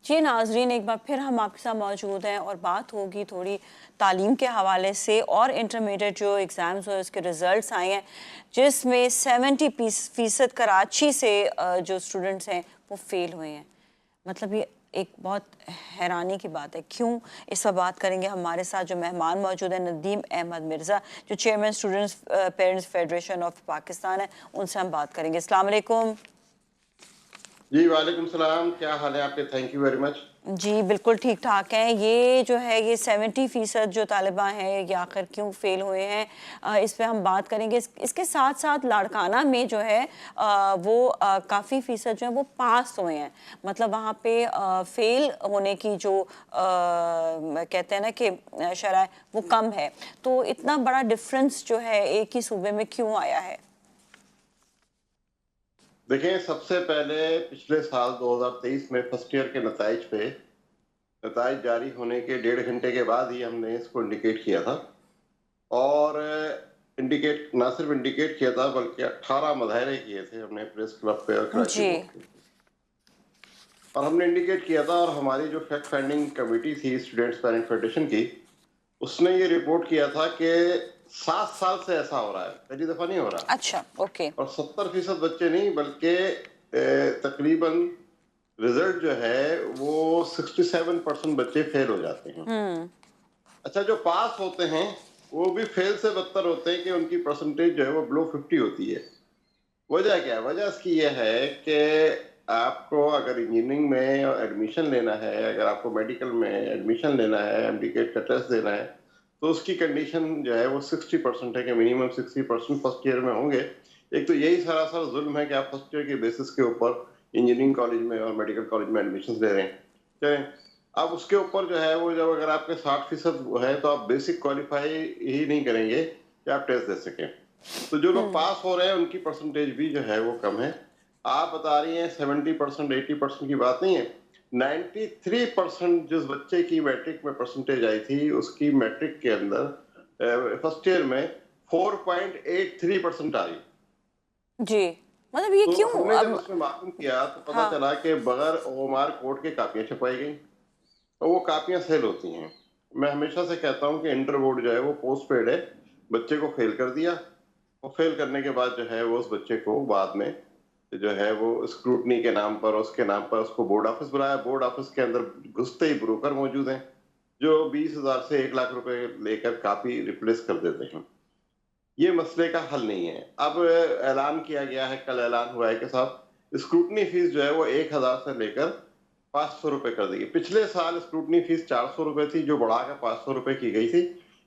जी नाजरीन, एक बार फिर हम आपके साथ मौजूद हैं और बात होगी थोड़ी तालीम के हवाले से। और इंटरमीडिएट जो एग्ज़ाम्स हुए उसके रिज़ल्ट्स आए हैं, जिसमें 70% कराची से जो स्टूडेंट्स हैं वो फेल हुए हैं। मतलब ये एक बहुत हैरानी की बात है। क्यों, इस पर बात करेंगे। हमारे साथ जो मेहमान मौजूद हैं, नदीम अहमद मिर्ज़ा जो chairman students parents federation of Pakistan है, उनसे हम बात करेंगे। अस्सलाम वालेकुम। जी, वालेकुम सलाम। क्या हाल है आपके? Thank you very much. जी बिल्कुल ठीक ठाक हैं। ये जो है ये 70% जो तालिबा हैं ये आखिर क्यों फेल हुए हैं, इस पे हम बात करेंगे। इसके साथ साथ लाड़काना में जो है वो काफ़ी फ़ीसद जो है वो पास हुए हैं। मतलब वहाँ पे फेल होने की जो कहते हैं ना कि शरह वो कम है। तो इतना बड़ा डिफरेंस जो है एक ही सूबे में क्यों आया है? देखिए, सबसे पहले पिछले साल 2023 में फर्स्ट ईयर के नताइज जारी होने के 1.5 घंटे के बाद ही हमने इसको इंडिकेट किया था। और इंडिकेट ना सिर्फ इंडिकेट किया था बल्कि 18 मुजाहरे किए थे हमने प्रेस क्लब पे और कराची जी। बोर्ड पे। और हमने इंडिकेट किया था, और हमारी जो फैक्ट फाइंडिंग कमेटी थी स्टूडेंट्स पेरेंट फेडरेशन की, उसने ये रिपोर्ट किया था कि 7 साल से ऐसा हो रहा है, पहली दफा नहीं हो रहा। अच्छा, ओके। और 70% बच्चे नहीं बल्कि तकरीबन रिजल्ट जो है वो 67% बच्चे फेल हो जाते हैं। हम्म। अच्छा, जो पास होते हैं वो भी फेल से बदतर होते हैं कि उनकी परसेंटेज जो है वो बिलो 50 होती है। वजह क्या है? वजह इसकी यह है कि आपको अगर इंजीनियरिंग में एडमिशन लेना है, अगर आपको मेडिकल में एडमिशन लेना है, एमडीकेट का टेस्ट देना है, तो उसकी कंडीशन जो है वो 60% है कि मिनिमम 60% फर्स्ट ईयर में होंगे। एक तो यही सरासर जुल्म है कि आप फर्स्ट ईयर के बेसिस के ऊपर इंजीनियरिंग कॉलेज में और मेडिकल कॉलेज में एडमिशन ले रहे हैं। चलें, अब उसके ऊपर जो है वो जब अगर आपके 60% है तो आप बेसिक क्वालिफाई ही नहीं करेंगे कि आप टेस्ट दे सकें। तो जो लोग पास हो रहे हैं उनकी परसेंटेज भी जो है वो कम है। आप बता रही हैं 70% 80% की बात नहीं है। 93% जिस बच्चे की मैट्रिक में परसेंटेज आई थी उसकी मैट्रिक के अंदर फर्स्ट ईयर में 4.83% आई। जी, मतलब ये तो क्यों हमने जब अब? उसमें मालूम किया तो पता हाँ। चला कि बगैर ओएमआर कोड के कापियां छपाई गई और वो कापियां सेल होती हैं। मैं हमेशा से कहता हूं कि इंटर बोर्ड जो है वो पोस्ट पेड है। बच्चे को फेल कर दिया और फेल करने के बाद जो है वो उस बच्चे को बाद में जो है वो स्क्रूटनी के नाम पर उसके नाम पर उसको बोर्ड ऑफिस बुलाया। बोर्ड ऑफिस के अंदर घुसते ही ब्रोकर मौजूद हैं जो 20,000 से 1 लाख रुपए लेकर कापी रिप्लेस कर देते हैं। ये मसले का हल नहीं है। अब ऐलान किया गया है, कल ऐलान हुआ है कि साहब स्क्रूटनी फीस जो है वो 1,000 से लेकर 500 रुपए कर देगी। पिछले साल स्क्रूटनी फीस 400 रुपए थी जो बढ़ाकर 500 रुपए की गई थी।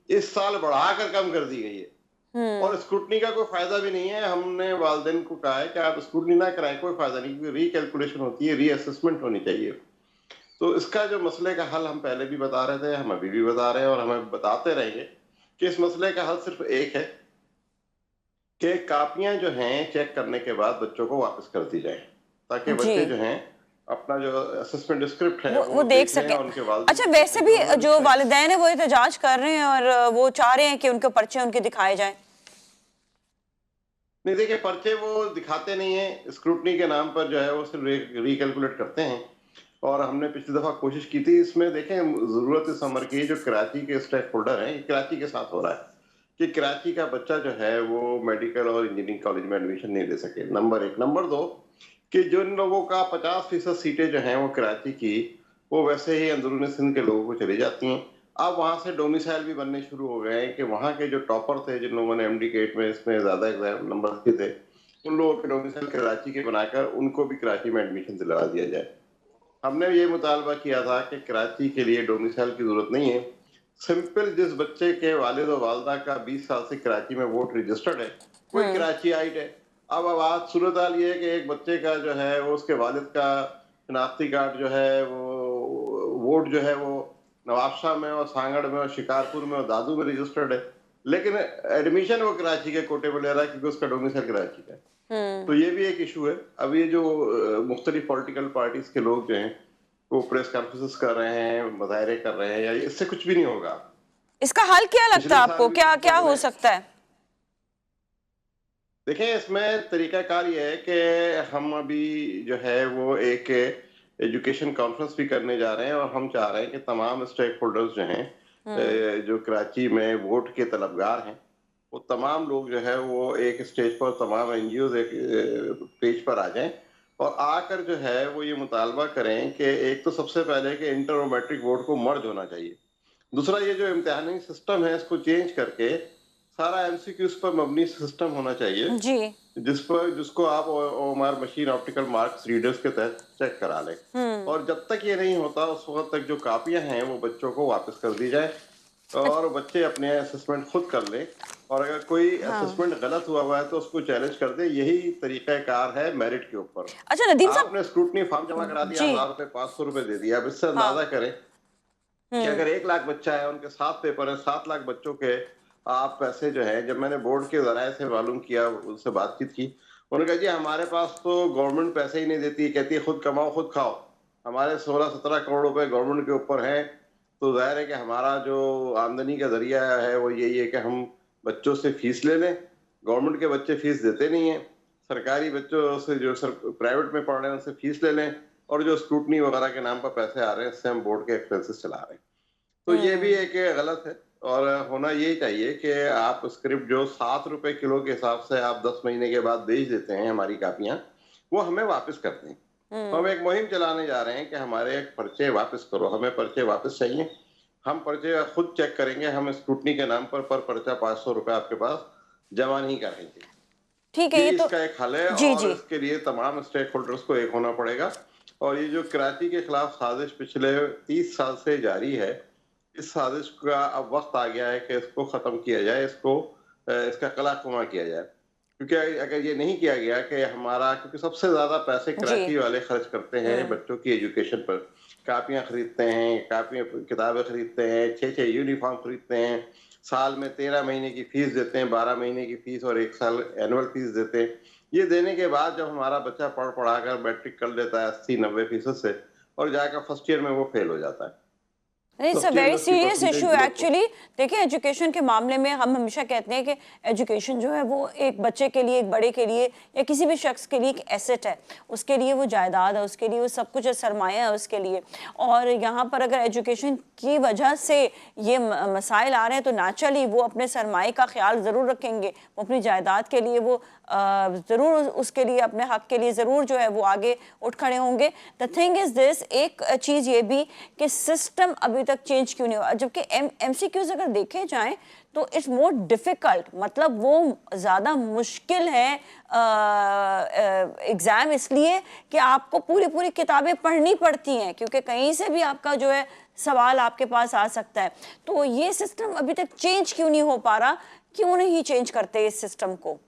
इस साल बढ़ाकर कम कर दी गई है। और स्क्रूटनी का कोई फायदा भी नहीं है। हमने वालिदैन को कहा है कि आप स्क्रूटनी ना कराएं, कोई फायदा नहीं, क्योंकि रीकैलकुलेशन होती है, रीअसेसमेंट होनी चाहिए। तो इसका जो मसले का हल हम पहले भी बता रहे थे, हम अभी भी बता रहे हैं और हमें बताते रहेंगे कि इस मसले का हल सिर्फ एक है कि कापियां जो हैं चेक करने के बाद बच्चों को वापस कर दी जाए, ताकि जी, बच्चे जो हैं अपना जो असेसमेंट स्क्रिप्ट है वो वो देख देख लें सकें। और उनके वालिदैन अच्छा, को वैसे देखें भी और उन्हें जो दिखाएं। वालिदैन है वो एहतजाज कर रहे हैं और वो चाह रहे हैं कि उनके पर्चे उनके दिखाए जाएं। नहीं, देखिए, पर्चे वो दिखाते नहीं है, स्क्रूटनी के नाम पर जो है वो सिर्फ रिकैलकुलेट करते हैं। और हमने पिछली दफा कोशिश की थी इसमें। देखें, जरूरत इस अमर की, जो कराची के स्टेक होल्डर हैं, कराची के साथ हो रहा है कि कराची का बच्चा जो है वो मेडिकल और इंजीनियरिंग कॉलेज में एडमिशन नहीं ले सके। नंबर एक। नंबर दो, कि जिन लोगों का 50% सीटें जो हैं वो कराची की, वो वैसे ही अंदरूनी सिंध के लोगों को चली जाती हैं। अब वहां से डोमिसाइल भी बनने शुरू हो गए हैं कि वहां के जो टॉपर थे, जिन लोगों ने एमडी गेट में इसमें ज्यादा एग्जाम नंबर के थे, उन लोगों के डोमिसाइल कराची के बनाकर उनको भी कराची में एडमिशन दिला दिया जाए। हमने ये मुतालबा किया था कि कराची के लिए डोमिसाइल की जरूरत नहीं है। सिंपल, जिस बच्चे के वालिद और वालदा का 20 साल से कराची में वोट रजिस्टर्ड है, कोई कराची आइट है। अब आज सूरत हाल ये है कि एक बच्चे का जो है वो उसके वालिद का शनाख्ती कार्ड जो है वो वोट जो है वो नवाबशाह में और सांगड़ में और शिकारपुर में और दादू में रजिस्टर्ड है, लेकिन एडमिशन वो कराची के कोटे में ले रहा है क्योंकि उसका डोमिसाइल कराची का है। तो ये भी एक इशू है। अब ये जो मुख्तलिफ पॉलिटिकल पार्टीज के लोग जो हैं वो प्रेस कॉन्फ्रेंस कर रहे हैं, मुजाहरे कर रहे हैं, या इससे कुछ भी नहीं होगा। इसका हल क्या लगता पिछले है साल आपको? भी क्या क्या हुकूमत हो ने, सकता है? देखें, इसमें तरीकाकार ये है कि हम अभी जो है वो एक एजुकेशन कॉन्फ्रेंस भी करने जा रहे हैं और हम चाह रहे हैं कि तमाम स्टेक होल्डर्स जो हैं जो कराची में वोट के तलबगार हैं, वो तमाम लोग जो है वो एक स्टेज पर, तमाम एनजीओ एक पेज पर आ जाएं और आकर जो है वो ये मुतालबा करें कि एक तो सबसे पहले कि इंटर और मैट्रिक बोर्ड को मर्ज होना चाहिए। दूसरा, ये जो इम्तिहानी सिस्टम है इसको चेंज करके सारा एमसीक्यूज पर मबनी सिस्टम होना चाहिए, जी। जिसको आप OMR machine optical marks readers के तहत चेक करा लें। और जब तक ये नहीं होता उस वक्त तक जो कापियां हैं वो बच्चों को वापस कर दी जाए और बच्चे अपने असेसमेंट खुद कर लें और अगर कोई असेसमेंट गलत हुआ है तो उसको चैलेंज कर दे। यही तरीकाकार है मेरिट के ऊपर। अच्छा नदीम साहब। आपने स्क्रूटनी फॉर्म जमा करा दिया, जी। 1000 रुपए 500 रुपए दे दिया। अब इससे अंदाजा करें कि अगर 1 लाख बच्चा है, उनके 7 पेपर है, 7 लाख बच्चों के आप पैसे जो है, जब मैंने बोर्ड के जराये से मालूम किया, उनसे बातचीत की, उन्होंने कहा जी हमारे पास तो गवर्नमेंट पैसे ही नहीं देती, कहती है खुद कमाओ खुद खाओ। हमारे 16-17 करोड़ रुपए गवर्नमेंट के ऊपर है, तो जाहिर है कि हमारा जो आमदनी का जरिया है वो यही है कि हम बच्चों से फीस ले लें। गवर्नमेंट के बच्चे फीस देते नहीं है, सरकारी बच्चों से जो प्राइवेट में पढ़ रहे हैं उनसे फीस ले लें और जो स्क्रूटनी वगैरह के नाम पर पैसे आ रहे हैं इससे हम बोर्ड के एक्सपेंसेस चला रहे हैं। तो ये भी एक गलत है और होना यही चाहिए कि आप स्क्रिप्ट जो 7 रुपए किलो के हिसाब से आप 10 महीने के बाद बेच देते हैं हमारी कापियां, वो हमें वापस कर दें। तो हम एक मुहिम चलाने जा रहे हैं कि हमारे पर्चे वापस करो, हमें पर्चे वापस चाहिए। हम पर्चे खुद चेक करेंगे, हम स्क्रूटनी के नाम पर पर्चा 500 रुपए आपके पास जमा नहीं करेंगे। ठीक है, ये ये तो इसका एक हल है जी और जी। इसके लिए तमाम स्टेक होल्डर्स को एक होना पड़ेगा। और ये जो कराची के खिलाफ साजिश पिछले 30 साल से जारी है, इस साजिश का अब वक्त आ गया है कि इसको खत्म किया जाए, इसका कलाकुमा किया जाए। क्योंकि अगर ये नहीं किया गया कि हमारा, क्योंकि सबसे ज्यादा पैसे जी। कराची वाले खर्च करते हैं बच्चों की एजुकेशन पर। कापियां खरीदते हैं, किताबें खरीदते हैं, 6-6 यूनिफॉर्म खरीदते हैं, साल में 13 महीने की फीस देते हैं, 12 महीने की फीस और 1 साल एनुअल फीस देते हैं। ये देने के बाद जब हमारा बच्चा पढ़ा कर मैट्रिक कर लेता है 80-90% से और जाकर फर्स्ट ईयर में वो फेल हो जाता है। It's a very serious issue actually. देखिए, एजुकेशन के मामले में हम हमेशा कहते हैं कि एजुकेशन जो है वो एक बच्चे के लिए, एक बड़े के लिए या किसी भी शख्स के लिए एक एसेट है। उसके लिए वो जायदाद है, उसके लिए वो सब कुछ है, सरमाया है उसके लिए। और यहाँ पर अगर एजुकेशन की वजह से ये मसाइल आ रहे हैं तो नेचुरली वो अपने सरमाए का ख्याल ज़रूर रखेंगे, वो अपनी जायदाद के लिए वो ज़रूर उसके लिए, अपने हक के लिए ज़रूर जो है वो आगे उठ खड़े होंगे। द थिंग इज़ दिस, एक चीज़ ये भी कि सिस्टम अभी तक चेंज क्यों नहीं हुआ, जबकि एमसीक्यूज अगर देखे जाएं तो इट्स मोर डिफ़िकल्ट, मतलब वो ज़्यादा मुश्किल है एग्ज़ाम, इसलिए कि आपको पूरी पूरी किताबें पढ़नी पड़ती हैं, क्योंकि कहीं से भी आपका जो है सवाल आपके पास आ सकता है। तो ये सिस्टम अभी तक चेंज क्यों नहीं हो पा रहा, क्यों नहीं चेंज करते इस सिस्टम को,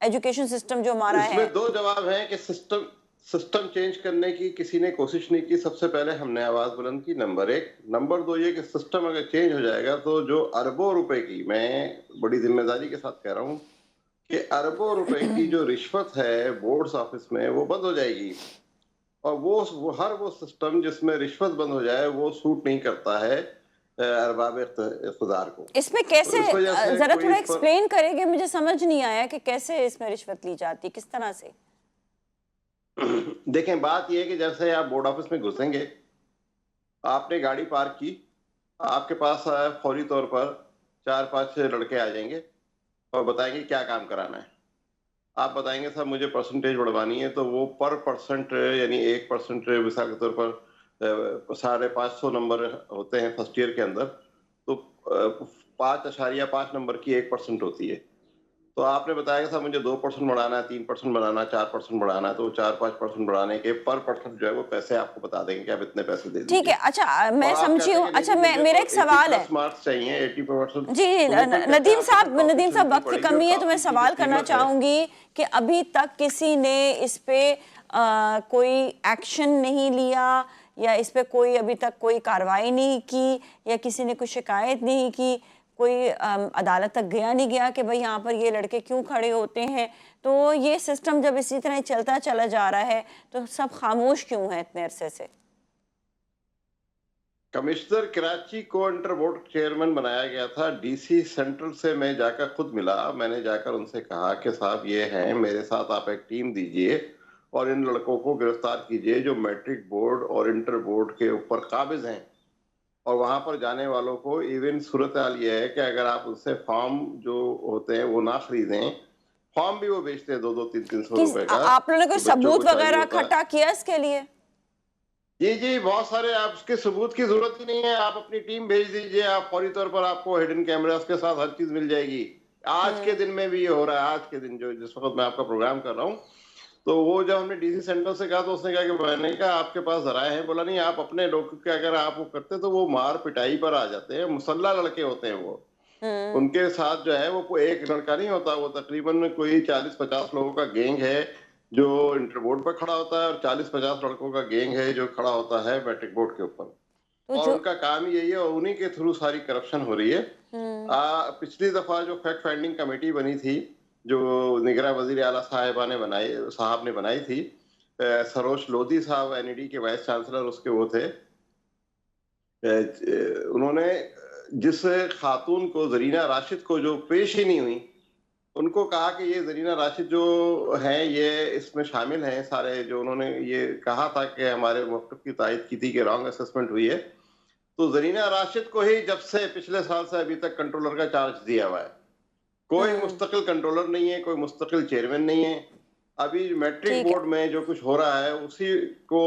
एजुकेशन सिस्टम जो हमारा है? इसमें 2 जवाब हैं कि सिस्टम चेंज करने की किसी ने कोशिश नहीं की। सबसे पहले हमने आवाज बुलंद की, नंबर 1। नंबर 2 ये कि सिस्टम अगर चेंज हो जाएगा तो जो अरबों रुपए की, मैं बड़ी जिम्मेदारी के साथ कह रहा हूँ कि अरबों रुपए की जो रिश्वत है बोर्ड्स ऑफिस में वो बंद हो जाएगी। और वो सिस्टम जिसमें रिश्वत बंद हो जाए वो सूट नहीं करता है अरबाब इख्तिदार को। इसमें कैसे, तो इस वजह से जरा कोई थोड़ा इस पर एक्सप्लेन करेंगे, मुझे समझ नहीं आया कि कैसे इसमें रिश्वत ली जाती है, किस तरह से? देखें, बात यह है कि जैसे आप बोर्ड ऑफिस में घुसेंगे, आपने गाड़ी पार्क की, आपके पास फौरी तौर पर 4-5 लड़के आ जाएंगे और बताएंगे क्या काम कराना है। आप बताएंगे सर मुझे परसेंटेज बढ़वानी है, तो वो पर परसेंट यानी 1% मिसाल के तौर पर 550 नंबर होते हैं फर्स्ट ईयर के अंदर, तो 5.5 नंबर की 1% होती है। तो आपने बताया कि सर मुझे 2% बढ़ाना है, 3% बढ़ाना है, 4% बढ़ाना है, तो 4-5% बढ़ाने के पर परसेंट जो है वो पैसे आपको बता देंगे कि आप इतने पैसे दे ठीक दीजिए। है, अच्छा मैं और आप समझी कहते हूँ। हैं कि अच्छा, नहीं, मुझे मेरा तो एक सवाल है। 80+ मार्क्स चाहिए, 80%। जी तो वो फिर कहते हैं नदीम आपको साहब, टॉपिक वक्त की पड़ेगी और कमी है तो मैं टॉपिक की जो सवाल करना कीमत है। चाहूंगी कि अभी तक किसी ने इस पे कोई एक्शन नहीं लिया या इस पे कोई अभी तक कोई कार्रवाई नहीं की या किसी ने कोई शिकायत नहीं की, कोई अदालत तक नहीं गया कि भाई यहाँ पर ये लड़के क्यों खड़े होते हैं। तो ये सिस्टम जब इसी तरह चलता चला जा रहा है तो सब खामोश क्यों है इतने अरसे से? कमिश्नर कराची को अंडर बोर्ड चेयरमैन बनाया गया था। डीसी सेंट्रल से मैं जाकर खुद मिला, मैंने जाकर उनसे कहा कि साहब ये हैं, मेरे साथ आप एक टीम दीजिए और इन लड़कों को गिरफ्तार कीजिए जो मैट्रिक बोर्ड और इंटर बोर्ड के ऊपर काबिज हैं। और वहां पर जाने वालों को इवन सूरत हाल ये है कि अगर आप उससे फॉर्म जो होते हैं वो ना खरीदें, फॉर्म भी वो बेचते हैं 2-2 300 रुपए का, आप लोगों ने कोई कि बच्चों सबूत को चाहिए वगैरह होता है। इकट्ठा किया इसके लिए? जी जी, बहुत सारे, आप उसके सबूत की जरूरत ही नहीं है, आप अपनी टीम भेज दीजिए, आप फौरी तौर पर आपको हिडन कैमरास के साथ हर चीज मिल जाएगी। आज के दिन में भी ये हो रहा है, आज के दिन जो जिस वक्त मैं आपका प्रोग्राम कर रहा हूँ। तो वो जब हमने डीसी सेंटर से कहा तो उसने कहा कि मैंने कहा आपके पास जराए हैं, बोला नहीं आप अपने लोग के अगर आप वो करते तो वो मार पिटाई पर आ जाते हैं, मुसल्ला लड़के होते हैं वो। उनके साथ जो है वो एक लड़का नहीं होता, वो तकरीबन कोई 40-50 लोगों का गैंग है जो इंटर बोर्ड पर खड़ा होता है, और 40-50 लड़कों का गैंग है जो खड़ा होता है मैट्रिक बोर्ड के ऊपर। तो और जो उनका काम ही यही है और उन्हीं के थ्रू सारी करप्शन हो रही है। पिछली दफा जो फैक्ट फाइंडिंग कमेटी बनी थी, जो निगरान वजीर आला साहब ने बनाई थी, सरोज लोधी साहब एनईडी के वाइस चांसलर उसके वो थे। उन्होंने जिस खातून को, जरीना राशिद को, जो पेश ही नहीं हुई, उनको कहा कि ये जरीना राशिद जो है ये इसमें शामिल हैं सारे, जो उन्होंने ये कहा था कि हमारे मौक़िफ़ की तायद की थी कि रॉन्ग असेसमेंट हुई है। तो जरीना राशिद को ही जब से पिछले साल से अभी तक कंट्रोलर का चार्ज दिया हुआ है। कोई मुस्तकिल कंट्रोलर नहीं है, कोई मुस्तकिल चेयरमैन नहीं है। अभी मैट्रिक ठीक है। बोर्ड में जो कुछ हो रहा है उसी को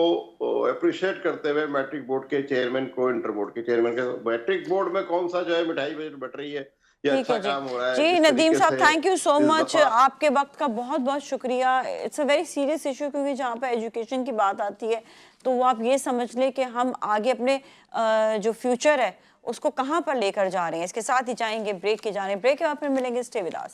अप्रिशिएट करते हुए मैट्रिक बोर्ड के चेयरमैन को, इंटर बोर्ड के चेयरमैन के, मैट्रिक बोर्ड में कौन सा जो है मिठाई बट रही है, ये ठीक अच्छा है जी। काम हो रहा है। जी जिस नदीम तरीके साहब, से थैंक यू सो इस मच, दफा आपके वक्त का बहुत बहुत शुक्रिया। It's a very serious issue, क्योंकि जहाँ पे एजुकेशन की बात आती है तो वो आप ये समझ लें कि हम आगे अपने जो फ्यूचर है उसको कहाँ पर लेकर जा रहे हैं। इसके साथ ही जाएंगे ब्रेक की जाने, ब्रेक के बाद फिर मिलेंगे, स्टे विद अस।